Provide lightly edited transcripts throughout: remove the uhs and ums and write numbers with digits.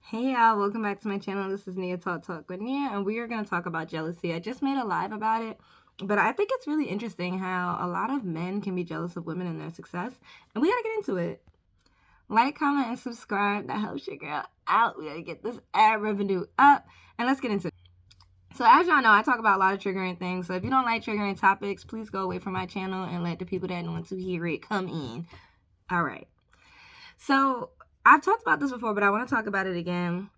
Hey y'all, welcome back to my channel. This is Nia Talk with Nia, and we are going to talk about jealousy. I just made a live about it, but I think it's really interesting how a lot of men can be jealous of women and their success, and we got to get into it. Like, comment, and subscribe. That helps your girl out. We got to get this ad revenue up, and let's get into it. So as y'all know, I talk about a lot of triggering things, so if you don't like triggering topics, please go away from my channel and let the people that want to hear it come in. All right. So I've talked about this before, but I want to talk about it again.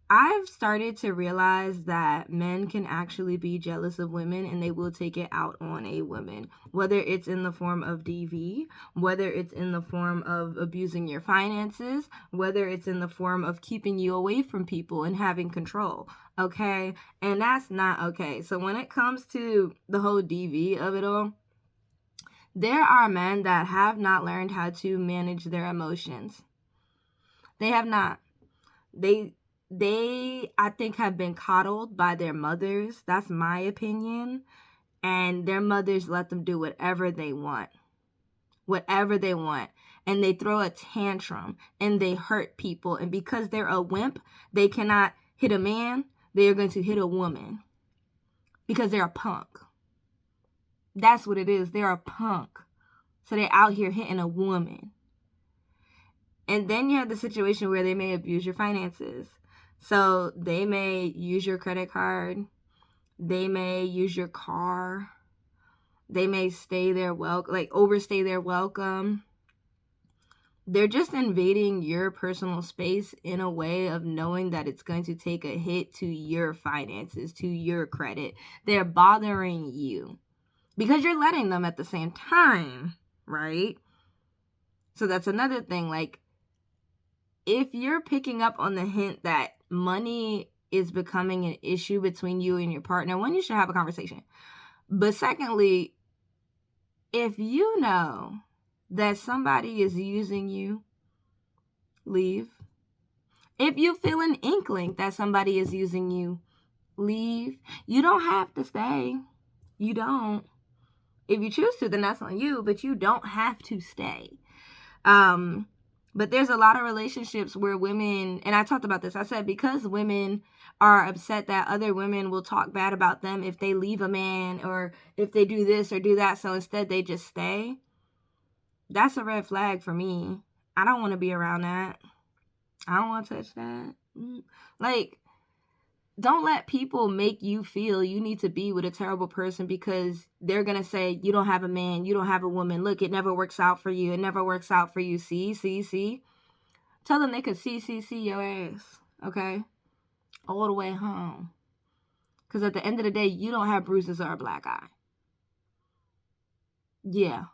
I've started to realize that men can actually be jealous of women and they will take it out on a woman, whether it's in the form of DV, whether it's in the form of abusing your finances, whether it's in the form of keeping you away from people and having control. Okay. And that's not okay. So when it comes to the whole DV of it all, there are men that have not learned how to manage their emotions. They have not. They I think have been coddled by their mothers. That's my opinion. And their mothers let them do whatever they want. Whatever they want. And they throw a tantrum and they hurt people. And because they're a wimp, they cannot hit a man. They are going to hit a woman. Because they're a punk. That's what it is. They're a punk. So they're out here hitting a woman. And then you have the situation where they may abuse your finances. So they may use your credit card. They may use your car. They may overstay their welcome. They're just invading your personal space in a way of knowing that it's going to take a hit to your finances, to your credit. They're bothering you because you're letting them at the same time, right? So that's another thing. Like, if you're picking up on the hint that money is becoming an issue between you and your partner, one, you should have a conversation. But secondly, if you know that somebody is using you, leave. If you feel an inkling that somebody is using you, leave. You don't have to stay. You don't. If you choose to, then that's on you, but you don't have to stay. But there's a lot of relationships where women, and I talked about this, I said because women are upset that other women will talk bad about them if they leave a man or if they do this or do that, so instead they just stay. That's a red flag for me. I don't want to be around that. I don't want to touch that. Like, don't let people make you feel you need to be with a terrible person because they're going to say, you don't have a man, you don't have a woman. Look, it never works out for you. It never works out for you. See. Tell them they could see your ass, okay? All the way home. Because at the end of the day, you don't have bruises or a black eye. Yeah.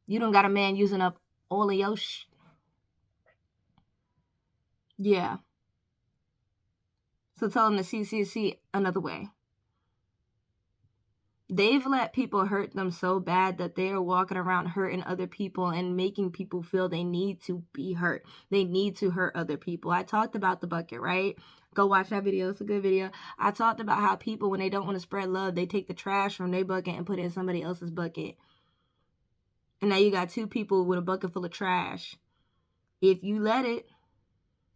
You don't got a man using up all of your Yeah. So tell them to see another way. They've let people hurt them so bad that they are walking around hurting other people and making people feel they need to be hurt. They need to hurt other people. I talked about the bucket, right? Go watch that video. It's a good video. I talked about how people, when they don't want to spread love, they take the trash from their bucket and put it in somebody else's bucket. And now you got two people with a bucket full of trash. If you let it,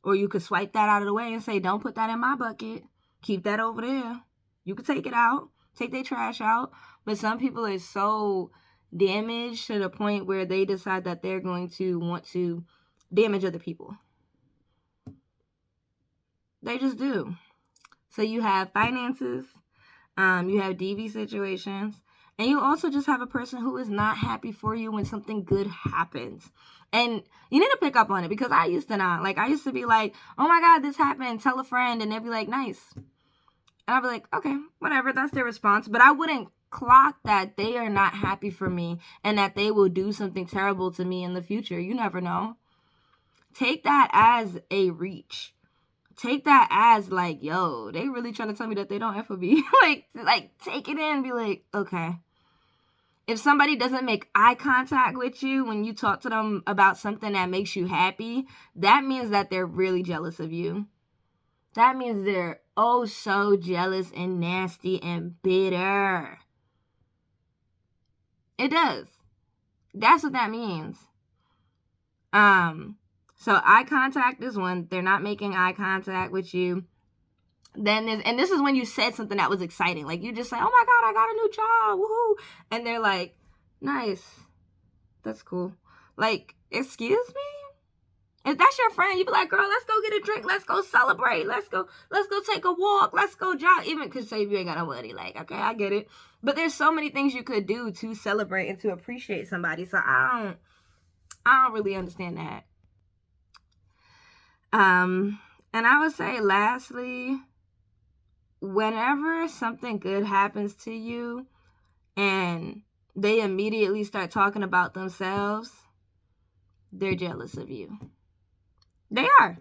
or you could swipe that out of the way and say, don't put that in my bucket. Keep that over there. You could take it out. Take their trash out. But some people are so damaged to the point where they decide that they're going to want to damage other people. They just do. So you have finances. You have DV situations. And you also just have a person who is not happy for you when something good happens. And you need to pick up on it because I used to not. Like, I used to be like, oh my God, this happened. Tell a friend. And they'd be like, nice. And I'd be like, okay, whatever. That's their response. But I wouldn't clock that they are not happy for me and that they will do something terrible to me in the future. You never know. Take that as a reach. Take that as like, yo, they really trying to tell me that they don't F with me. like take it in and be like, okay. If somebody doesn't make eye contact with you when you talk to them about something that makes you happy, that means that they're really jealous of you. That means they're oh so jealous and nasty and bitter. It does. That's what that means. So eye contact is one. They're not making eye contact with you. Then and this is when you said something that was exciting. Like, you just say, oh my God, I got a new job. Woohoo. And they're like, nice. That's cool. Like, excuse me? If that's your friend, you be like, girl, let's go get a drink. Let's go celebrate. Let's go take a walk. Let's go jog. Even because say if you ain't got no money, like, okay, I get it. But there's so many things you could do to celebrate and to appreciate somebody. So I don't really understand that. And I would say lastly, whenever something good happens to you and they immediately start talking about themselves, they're jealous of you. They are.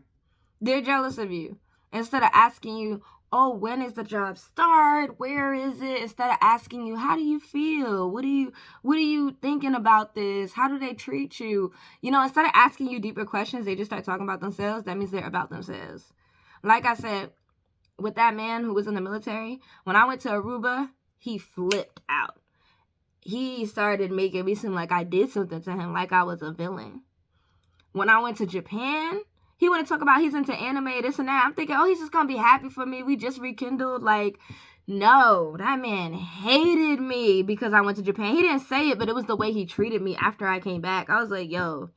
They're jealous of you. Instead of asking you, oh, when is the job start? Where is it? Instead of asking you, how do you feel? What are you thinking about this? How do they treat you? Instead of asking you deeper questions, they just start talking about themselves. That means they're about themselves. Like I said, with that man who was in the military, when I went to Aruba, he flipped out. He started making me seem like I did something to him, like I was a villain. When I went to Japan, he want to talk about he's into anime, this and that. I'm thinking, oh, he's just going to be happy for me. We just rekindled. Like, no, that man hated me because I went to Japan. He didn't say it, but it was the way he treated me after I came back. I was like, yo,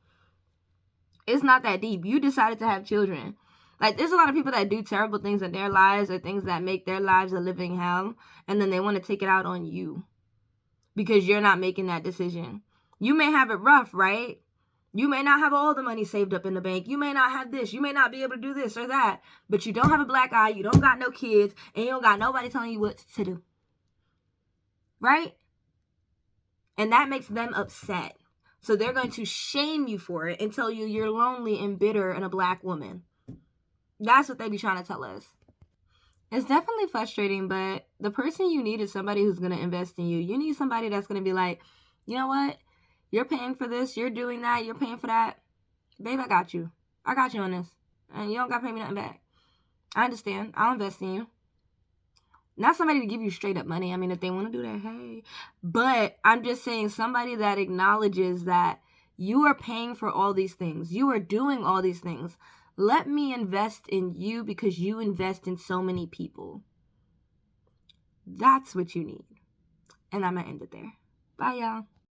it's not that deep. You decided to have children. Like, there's a lot of people that do terrible things in their lives or things that make their lives a living hell, and then they want to take it out on you because you're not making that decision. You may have it rough, right? You may not have all the money saved up in the bank. You may not have this. You may not be able to do this or that. But you don't have a black eye. You don't got no kids. And you don't got nobody telling you what to do. Right? And that makes them upset. So they're going to shame you for it and tell you you're lonely and bitter and a black woman. That's what they be trying to tell us. It's definitely frustrating, but the person you need is somebody who's going to invest in you. You need somebody that's going to be like, you know what? You're paying for this. You're doing that. You're paying for that. Babe, I got you. I got you on this. And you don't got to pay me nothing back. I understand. I'll invest in you. Not somebody to give you straight up money. I mean, if they want to do that, hey. But I'm just saying somebody that acknowledges that you are paying for all these things. You are doing all these things. Let me invest in you because you invest in so many people. That's what you need. And I'm going to end it there. Bye, y'all.